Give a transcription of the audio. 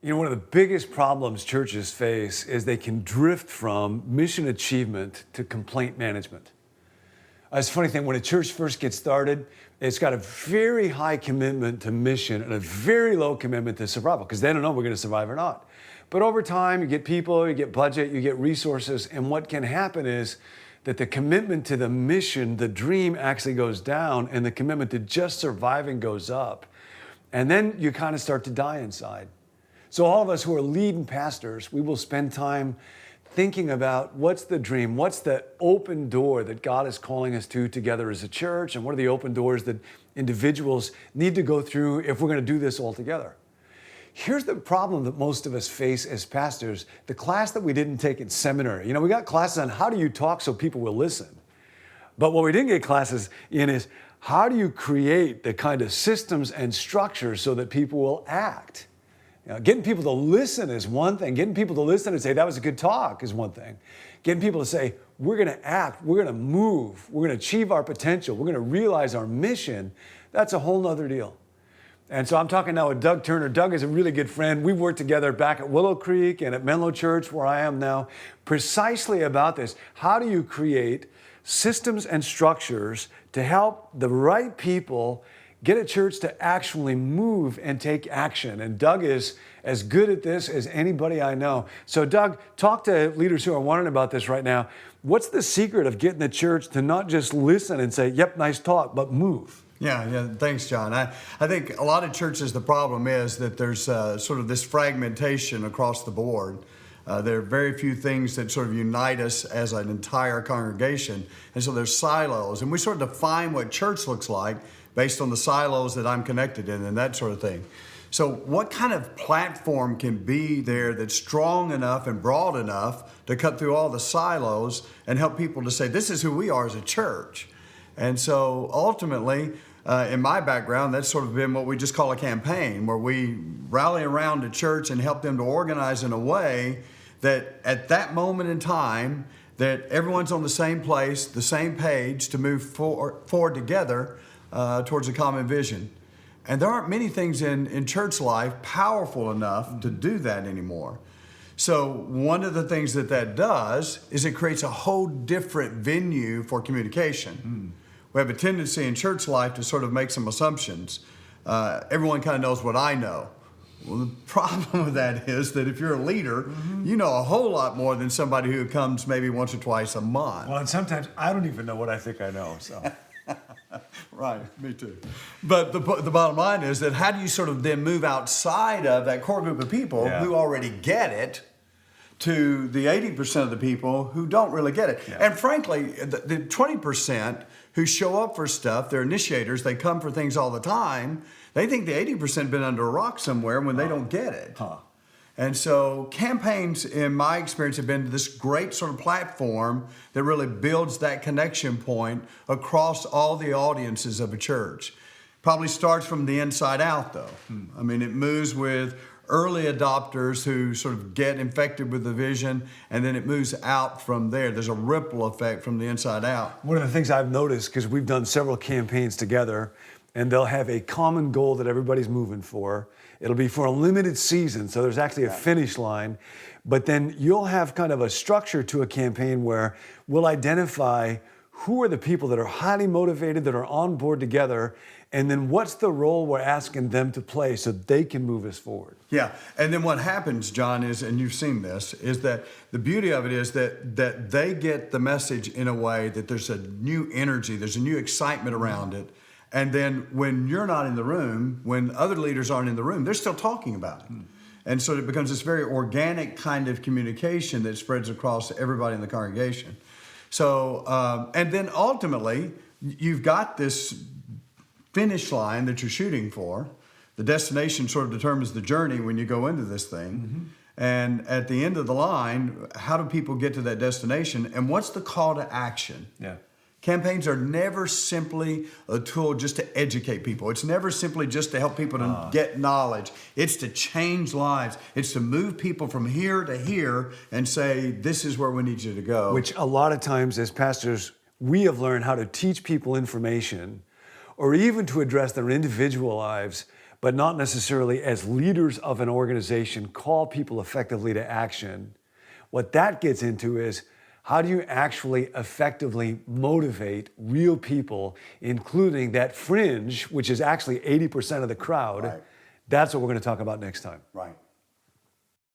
You know, one of the biggest problems churches face is they can drift from mission achievement to complaint management. It's a funny thing, when a church first gets started, it's got a very high commitment to mission and a very low commitment to survival, because they don't know if we're going to survive or not. But over time, you get people, you get budget, you get resources, and what can happen is that the commitment to the mission, the dream, actually goes down, and the commitment to just surviving goes up. And then you kind of start to die inside. So all of us who are leading pastors, we will spend time thinking about what's the dream, what's the open door that God is calling us to together as a church, and what are the open doors that individuals need to go through if we're going to do this all together. Here's the problem that most of us face as pastors, the class that we didn't take in seminary. You know, we got classes on how do you talk so people will listen. But what we didn't get classes in is how do you create the kind of systems and structures so that people will act. You know, getting people to listen is one thing. Getting people to listen and say, that was a good talk, is one thing. Getting people to say, we're going to act, we're going to move, we're going to achieve our potential, we're going to realize our mission, that's a whole nother deal. And so I'm talking now with Doug Turner. Doug is a really good friend. We worked together back at Willow Creek and at Menlo Church, where I am now, precisely about this. How do you create systems and structures to help the right people get a church to actually move and take action? And Doug is as good at this as anybody I know. So Doug, talk to leaders who are wondering about this right now. What's the secret of getting the church to not just listen and say, yep, nice talk, but move? Yeah, thanks, John. I think a lot of churches, the problem is that there's sort of this fragmentation across the board. There are very few things that sort of unite us as an entire congregation. And so there's silos. And we sort of define what church looks like based on the silos that I'm connected in and that sort of thing. So what kind of platform can be there that's strong enough and broad enough to cut through all the silos and help people to say, this is who we are as a church? And so ultimately, in my background, that's sort of been what we just call a campaign, where we rally around a church and help them to organize in a way that at that moment in time, that everyone's on the same place, the same page to move forward together towards a common vision. And there aren't many things in church life powerful enough to do that anymore. So one of the things that does is it creates a whole different venue for communication. We have a tendency in church life to sort of make some assumptions. Everyone kind of knows what I know. Well, the problem with that is that if you're a leader, you know a whole lot more than somebody who comes maybe once or twice a month. Well, and sometimes I don't even know what I think I know, so. Right, me too. But the bottom line is that how do you sort of then move outside of that core group of people who already get it to the 80% of the people who don't really get it? Yeah. And frankly, the 20% who show up for stuff, they're initiators, they come for things all the time, they think the 80% have been under a rock somewhere when they don't get it. And so campaigns, in my experience, have been this great sort of platform that really builds that connection point across all the audiences of a church. Probably starts from the inside out, though. I mean, it moves with early adopters who sort of get infected with the vision, and then it moves out from there. There's a ripple effect from the inside out. One of the things I've noticed, because we've done several campaigns together, and they'll have a common goal that everybody's moving for. It'll be for a limited season, so there's actually a finish line. But then you'll have kind of a structure to a campaign where we'll identify who are the people that are highly motivated, that are on board together, and then what's the role we're asking them to play so they can move us forward. Yeah, and then what happens, John, is, and you've seen this, is that the beauty of it is that they get the message in a way that there's a new energy, there's a new excitement around it. And then when you're not in the room, when other leaders aren't in the room, they're still talking about it. And so it becomes this very organic kind of communication that spreads across everybody in the congregation. So, and then ultimately, you've got this finish line that you're shooting for. The destination sort of determines the journey when you go into this thing. And at the end of the line, how do people get to that destination? And what's the call to action? Yeah. Campaigns are never simply a tool just to educate people. It's never simply just to help people to get knowledge. It's to change lives. It's to move people from here to here and say, this is where we need you to go. Which a lot of times as pastors, we have learned how to teach people information or even to address their individual lives but not necessarily as leaders of an organization call people effectively to action. What that gets into is, how do you actually effectively motivate real people, including that fringe, which is actually 80% of the crowd? Right. That's what we're going to talk about next time. Right.